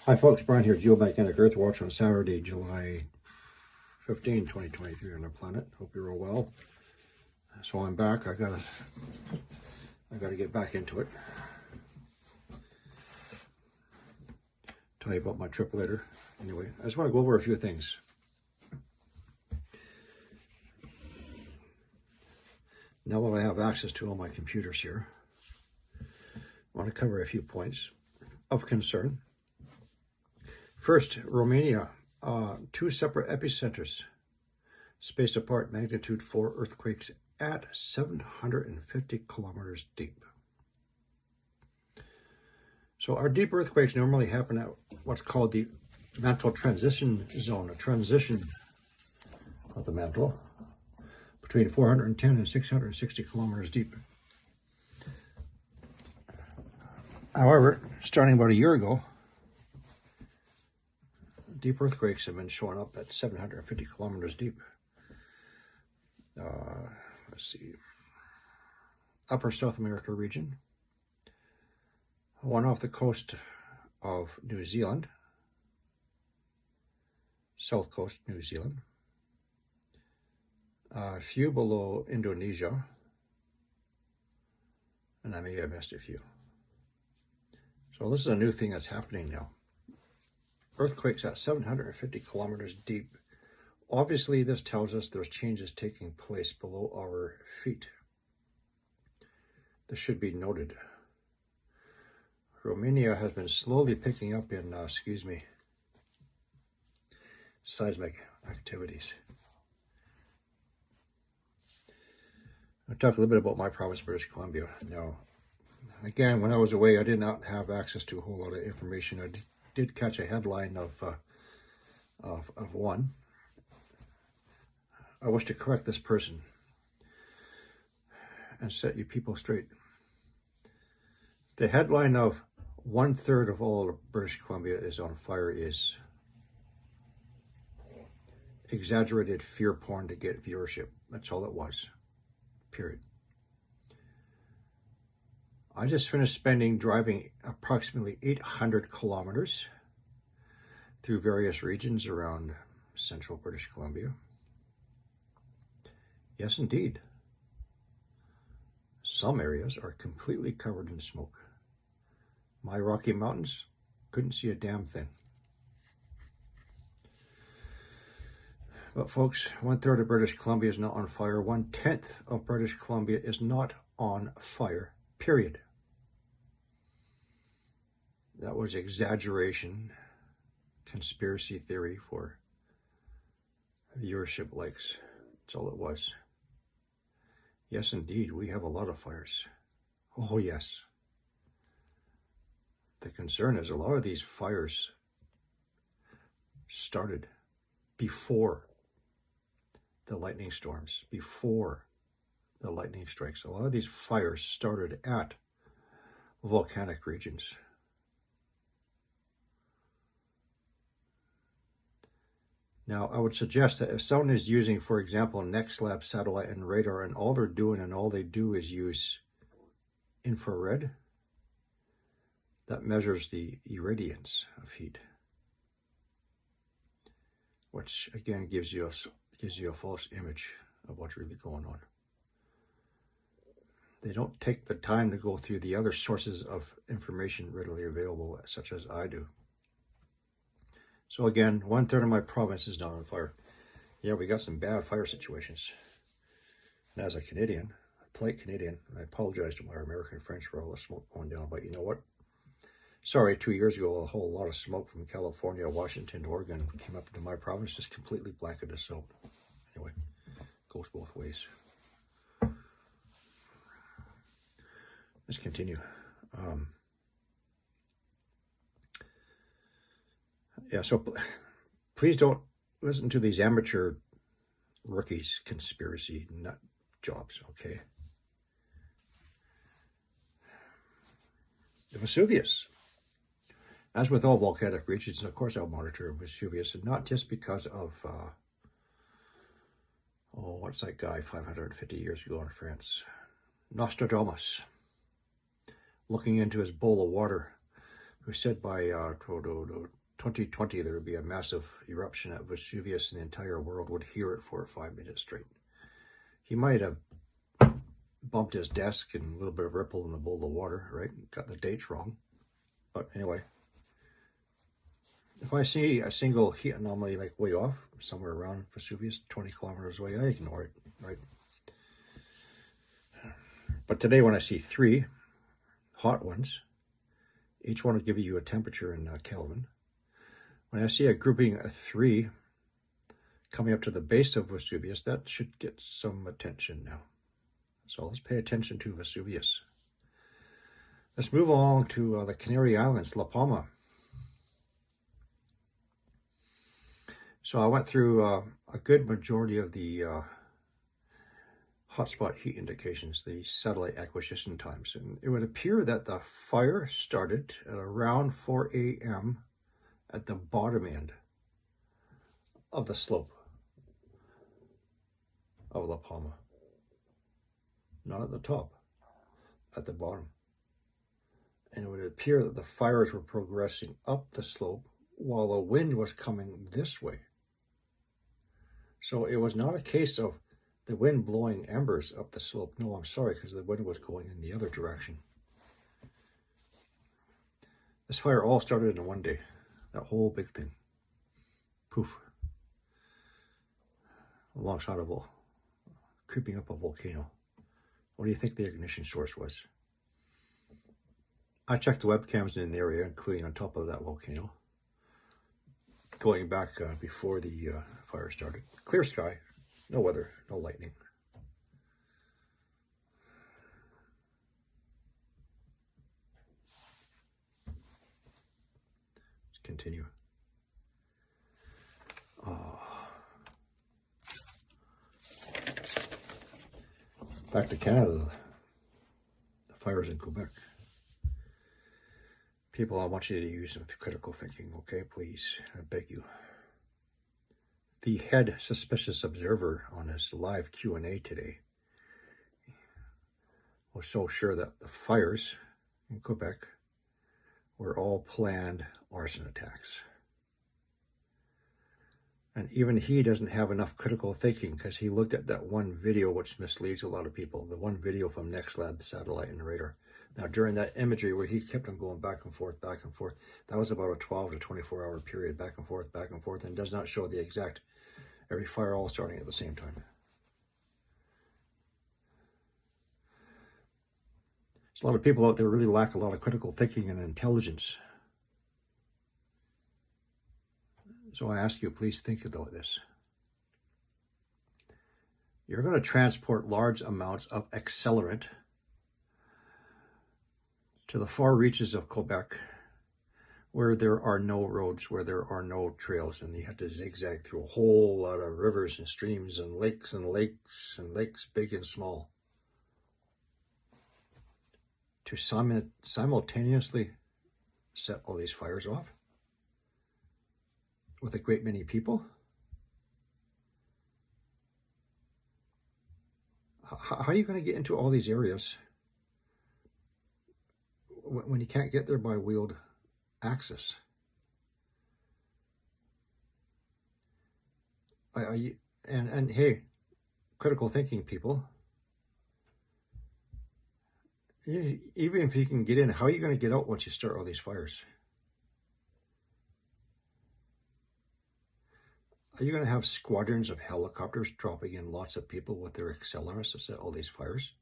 Hi folks, Brian here, Geomagnetic Earth Watch on Saturday, July 15, 2023 on our planet. Hope you're all well. So I'm back. I gotta get back into it. Tell you about my trip later. Anyway, I just want to go over a few things. Now that I have access to all my computers here, I want to cover a few points of concern. First, Romania, 2 separate epicenters, spaced apart, magnitude 4 earthquakes at 750 kilometers deep. So our deep earthquakes normally happen at what's called the mantle transition zone, a transition of the mantle between 410 and 660 kilometers deep. However, starting about a year ago, deep earthquakes have been showing up at 750 kilometers deep. Let's see, Upper South America region, one off the coast of New Zealand, south coast New Zealand, a few below Indonesia, and I may have missed a few. So this is a new thing that's happening now. Earthquakes at 750 kilometers deep. Obviously, this tells us there's changes taking place below our feet. This should be noted. Romania has been slowly picking up in, seismic activities. I'll talk a little bit about my province, British Columbia. Now, again, when I was away, I did not have access to a whole lot of information. I did catch a headline of one. I wish to correct this person and set you people straight. The headline of 1/3 of all of British Columbia is on fire is exaggerated fear porn to get viewership. That's all it was, period. I just finished driving approximately 800 kilometers through various regions around central British Columbia. Yes, indeed. Some areas are completely covered in smoke. My Rocky Mountains couldn't see a damn thing. But folks, 1/3 of British Columbia is not on fire. 1/10 of British Columbia is not on fire, period. That was exaggeration, conspiracy theory for viewership likes. That's all it was. Yes, indeed, we have a lot of fires. Oh, yes. The concern is a lot of these fires started before the lightning storms, before the lightning strikes. A lot of these fires started at volcanic regions. Now, I would suggest that if someone is using, for example, NextLab satellite and radar, and all they're doing and all they do is use infrared, that measures the irradiance of heat, which again gives you a false image of what's really going on. They don't take the time to go through the other sources of information readily available, such as I do. So again, 1/3 of my province is not on fire. Yeah, we got some bad fire situations. And as a Canadian, a polite Canadian, I apologize to my American friends for all the smoke going down, but you know what? Sorry, 2 years ago, a whole lot of smoke from California, Washington, Oregon came up into my province, just completely blanketed us out. Anyway, goes both ways. Let's continue. Yeah, so please don't listen to these amateur rookies' conspiracy nut jobs, okay? The Vesuvius. As with all volcanic regions, of course I'll monitor Vesuvius, and not just because of, what's that guy 550 years ago in France? Nostradamus, looking into his bowl of water who said by 2020 there would be a massive eruption at Vesuvius and the entire world would hear it for 5 minutes straight. He might have bumped his desk and a little bit of ripple in the bowl of water, right? Got the dates wrong. But anyway, if I see a single heat anomaly like way off, somewhere around Vesuvius, 20 kilometers away, I ignore it, right? But today when I see 3 hot ones, each one will give you a temperature in Kelvin. When I see a grouping of 3 coming up to the base of Vesuvius, that should get some attention now. So let's pay attention to Vesuvius. Let's move along to the Canary Islands, La Palma. So I went through a good majority of the hotspot heat indications, the satellite acquisition times, and it would appear that the fire started at around 4 a.m. at the bottom end of the slope of La Palma. Not at the top, at the bottom. And it would appear that the fires were progressing up the slope while the wind was coming this way. So it was not a case of the wind blowing embers up the slope. No, I'm sorry, because the wind was going in the other direction. This fire all started in one day. That whole big thing. Poof. Alongside of creeping up a volcano. What do you think the ignition source was? I checked the webcams in the area, including on top of that volcano. Going back before the fire started. Clear sky, no weather, no lightning. Let's continue. Back to Canada, the fires in Quebec. People, I want you to use some critical thinking, okay? Please, I beg you. The head suspicious observer on his live Q&A today was so sure that the fires in Quebec were all planned arson attacks. And even he doesn't have enough critical thinking because he looked at that one video which misleads a lot of people, the one video from NextLab Satellite and Radar. Now, during that imagery where he kept on going back and forth, that was about a 12 to 24 hour period, back and forth, and does not show the exact, every fire all starting at the same time. There's a lot of people out there really lack a lot of critical thinking and intelligence. So I ask you, please think about this. You're going to transport large amounts of accelerant to the far reaches of Quebec, where there are no roads, where there are no trails, and you have to zigzag through a whole lot of rivers and streams and lakes big and small, to simultaneously set all these fires off with a great many people. How are you going to get into all these areas when you can't get there by wheeled access? And hey, critical thinking people, even if you can get in, how are you going to get out once you start all these fires? Are you going to have squadrons of helicopters dropping in lots of people with their accelerants to set all these fires?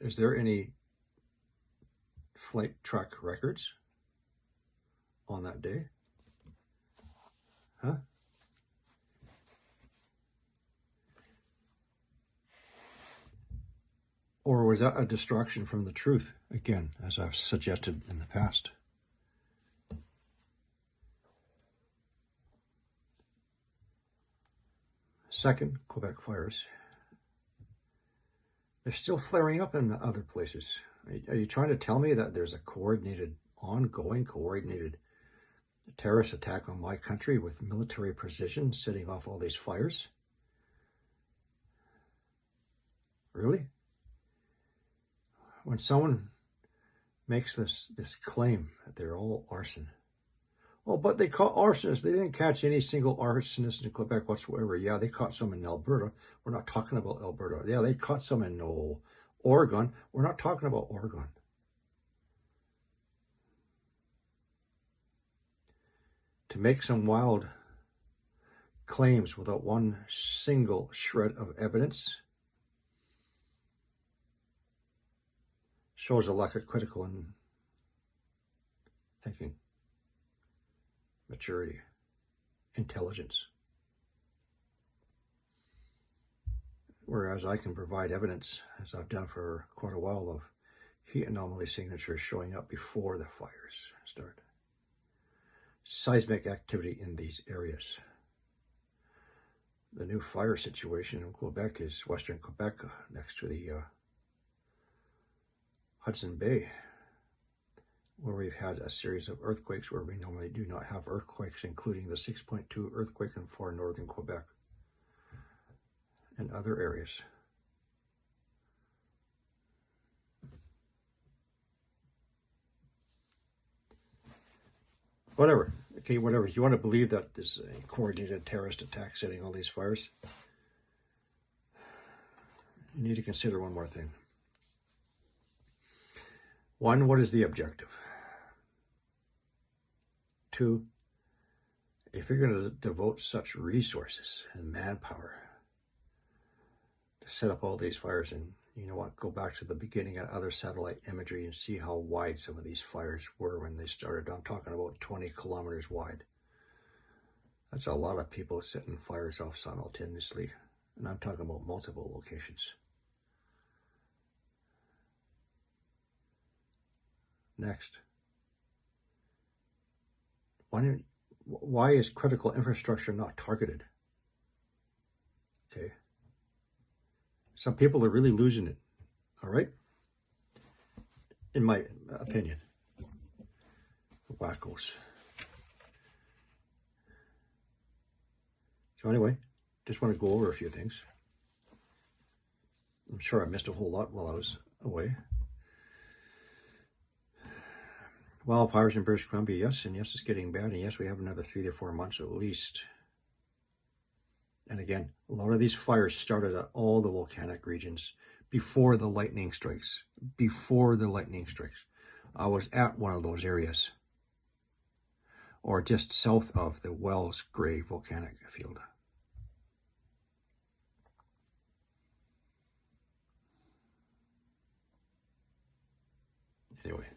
Is there any flight track records on that day? Huh? Or was that a distraction from the truth? Again, as I've suggested in the past. Second, Quebec fires. They're still flaring up in other places. Are you trying to tell me that there's a ongoing coordinated terrorist attack on my country with military precision setting off all these fires? Really? When someone makes this claim that they're all arson. Well, but they caught arsonists. They didn't catch any single arsonist in Quebec whatsoever. Yeah, they caught some in Alberta. We're not talking about Alberta. Yeah, they caught some in Oregon. We're not talking about Oregon. To make some wild claims without one single shred of evidence shows a lack of critical and thinking, maturity, intelligence. Whereas I can provide evidence, as I've done for quite a while, of heat anomaly signatures showing up before the fires start. Seismic activity in these areas. The new fire situation in Quebec is Western Quebec, next to the Hudson Bay, where we've had a series of earthquakes where we normally do not have earthquakes, including the 6.2 earthquake in far northern Quebec and other areas. Whatever. Okay, whatever. If you want to believe that there's a coordinated terrorist attack setting all these fires, you need to consider one more thing. One, what is the objective? Two, if you're going to devote such resources and manpower to set up all these fires, and you know what, go back to the beginning of other satellite imagery and see how wide some of these fires were when they started. I'm talking about 20 kilometers wide. That's a lot of people setting fires off simultaneously, and I'm talking about multiple locations. Next, why is critical infrastructure not targeted? Okay. Some people are really losing it, all right? In my opinion. Wackos. So anyway, just want to go over a few things. I'm sure I missed a whole lot while I was away. Wildfires in British Columbia, yes, and yes, it's getting bad, and yes, we have another 3 to 4 months at least. And again, a lot of these fires started at all the volcanic regions before the lightning strikes. Before the lightning strikes. I was at one of those areas, or just south of the Wells Gray volcanic field. Anyway,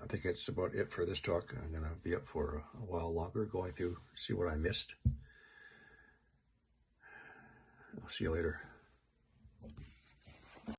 I think that's about it for this talk. I'm going to be up for a while longer, going through, see what I missed. I'll see you later.